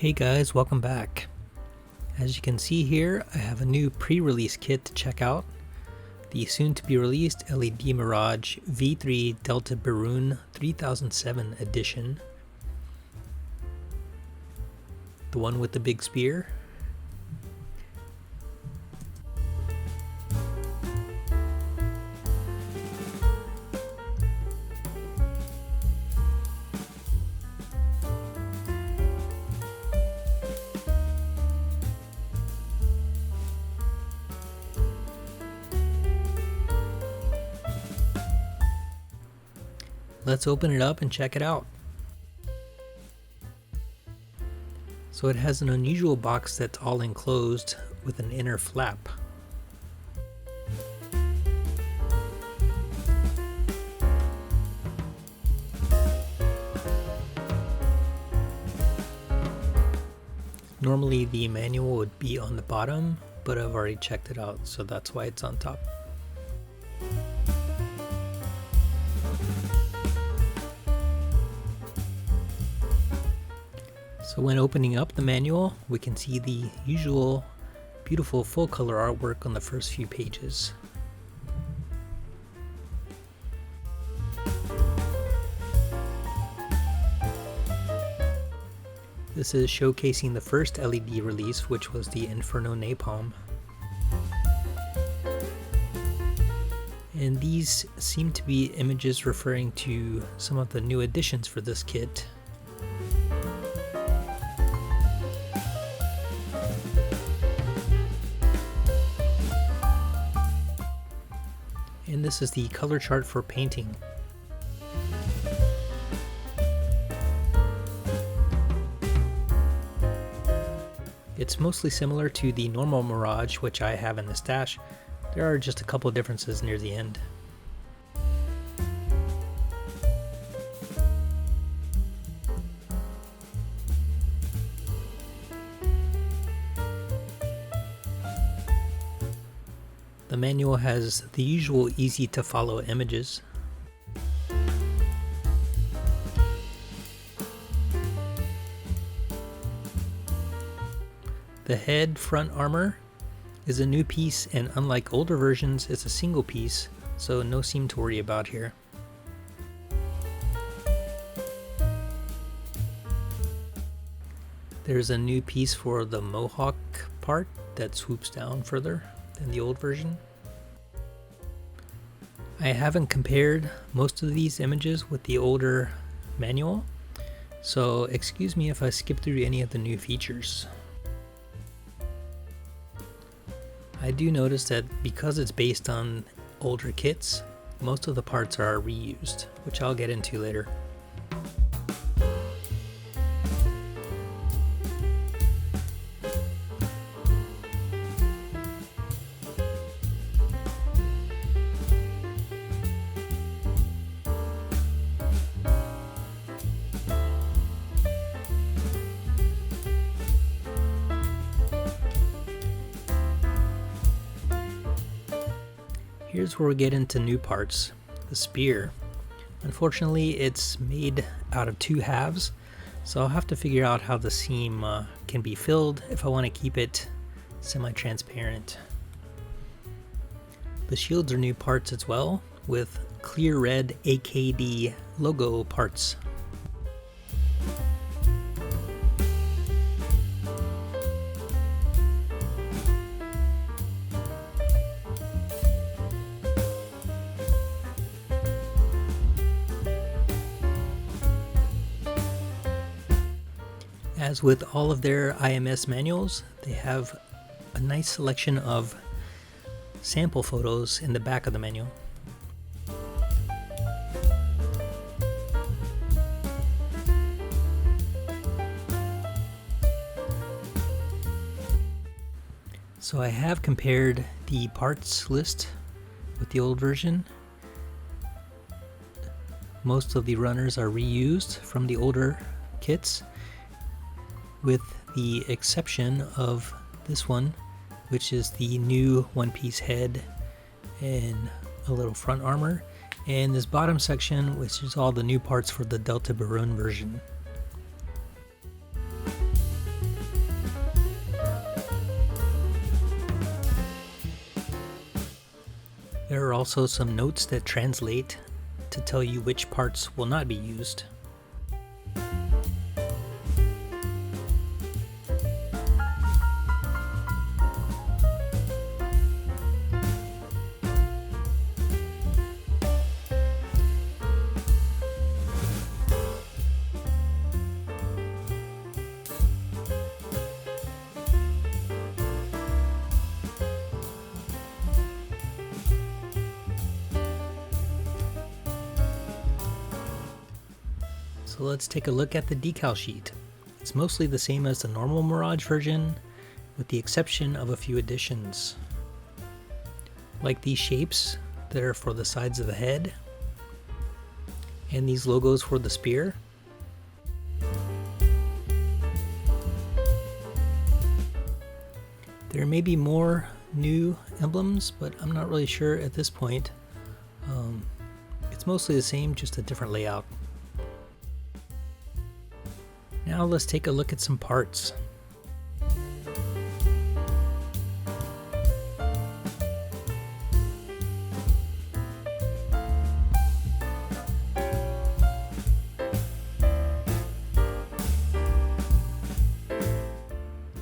Hey guys, welcome back. As you can see here, I have a new pre-release kit to check out. The soon-to-be released LED Mirage V3 Delta Berunn 3007 edition. The one with the big spear. Let's open it up and check it out. So it has an unusual box that's all enclosed with an inner flap. Normally the manual would be on the bottom, but I've already checked it out, so that's why it's on top. So when opening up the manual, we can see the usual beautiful full color artwork on the first few pages. This is showcasing the first LED release, which was the Inferno Napalm. And these seem to be images referring to some of the new additions for this kit. And this is the color chart for painting. It's mostly similar to the normal Mirage, which I have in the stash. There are just a couple differences near the end. The manual has the usual easy to follow images. The head front armor is a new piece, and unlike older versions, it's a single piece, so no seam to worry about here. There's a new piece for the mohawk part that swoops down further than the old version. I haven't compared most of these images with the older manual, so excuse me if I skip through any of the new features. I do notice that because it's based on older kits, most of the parts are reused, which I'll get into later. Here's where we get into new parts. The spear. Unfortunately, it's made out of two halves, so I'll have to figure out how the seam can be filled if I want to keep it semi-transparent. The shields are new parts as well, with clear red AKD logo parts. As with all of their IMS manuals, they have a nice selection of sample photos in the back of the manual. So I have compared the parts list with the old version. Most of the runners are reused from the older kits, with the exception of this one, which is the new one-piece head and a little front armor, and this bottom section, which is all the new parts for the Delta Berunn version. There are also some notes that translate to tell you which parts will not be used. So let's take a look at the decal sheet. It's mostly the same as the normal Mirage version, with the exception of a few additions. Like these shapes that are for the sides of the head, and these logos for the spear. There may be more new emblems, but I'm not really sure at this point. It's mostly the same, just a different layout. Now let's take a look at some parts.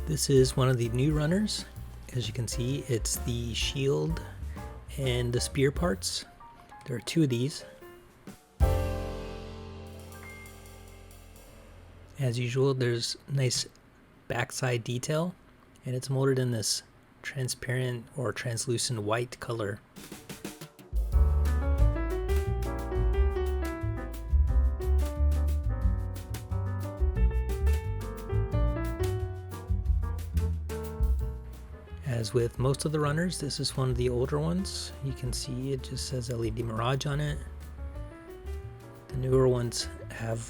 This is one of the new runners. As you can see, it's the shield and the spear parts. There are two of these. As usual, there's nice backside detail, and it's molded in this transparent or translucent white color. As with most of the runners, this is one of the older ones. You can see it just says LED Mirage on it. The newer ones have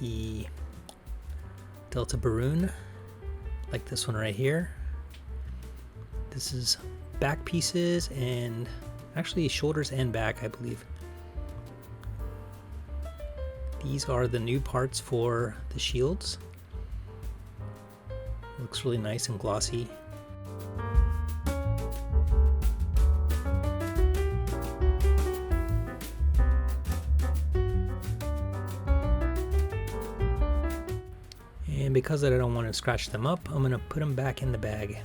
the Delta Berunn, like this one right here. This is back pieces and actually shoulders and back, I believe. These are the new parts for the shields. Looks really nice and glossy. And because I don't want to scratch them up, I'm going to put them back in the bag.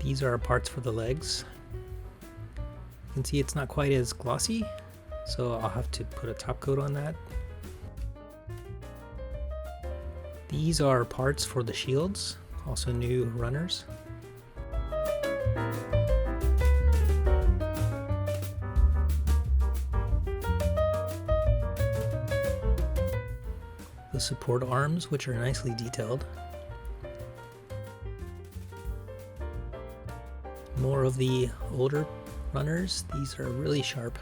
These are parts for the legs. You can see it's not quite as glossy, so I'll have to put a top coat on that. These are parts for the shields, also new runners. The support arms, which are nicely detailed. More of the older runners, these are really sharp.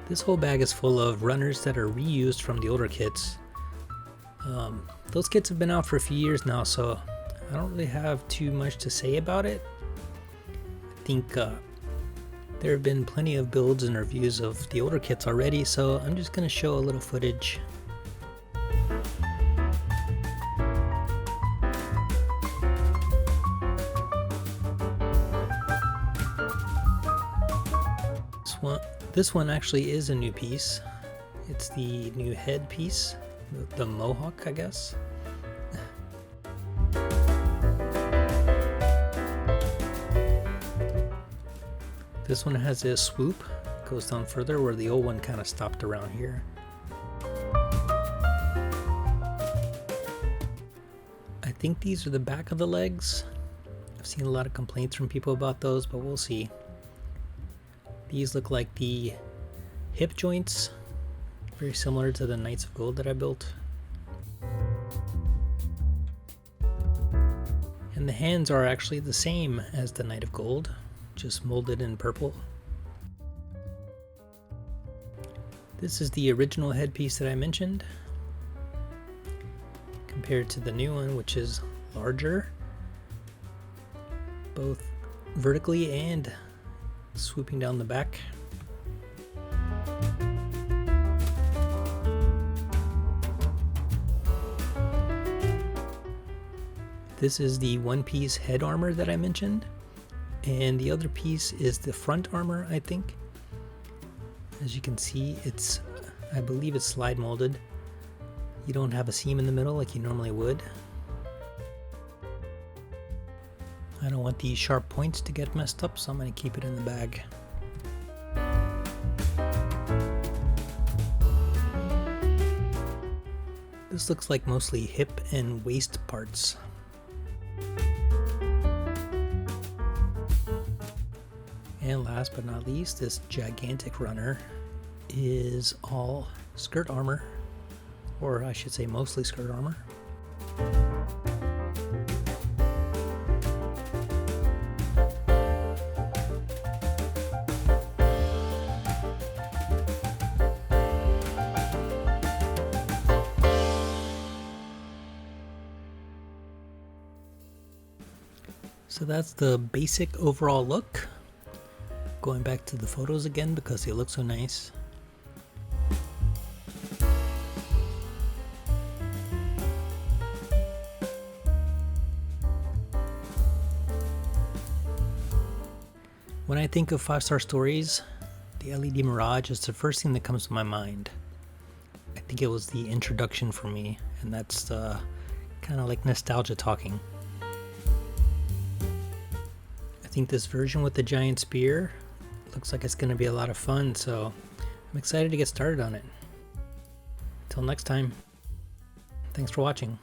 This whole bag is full of runners that are reused from the older kits. Those kits have been out for a few years now, so I don't really have too much to say about it. I think there have been plenty of builds and reviews of the older kits already, so I'm just going to show a little footage. This one actually is a new piece. It's the new head piece, the mohawk, I guess. This one has a swoop, goes down further where the old one kind of stopped around here. I think these are the back of the legs. I've seen a lot of complaints from people about those, but we'll see. These look like the hip joints, very similar to the Knights of Gold that I built. And the hands are actually the same as the Knight of Gold, just molded in purple. This is the original headpiece that I mentioned, compared to the new one, which is larger, both vertically and swooping down the back. This is the one-piece head armor that I mentioned, and the other piece is the front armor, I think. As you can see, I believe it's slide molded. You don't have a seam in the middle like you normally would. I don't want these sharp points to get messed up, so I'm going to keep it in the bag. This looks like mostly hip and waist parts. And last but not least, this gigantic runner is all skirt armor, or I should say mostly skirt armor. So that's the basic overall look. Going back to the photos again because they look so nice. When I think of 5-star stories, the LED Mirage is the first thing that comes to my mind. I think it was the introduction for me, and that's kind of like nostalgia talking. I think this version with the giant spear looks like it's going to be a lot of fun, so I'm excited to get started on it. Till next time, thanks for watching.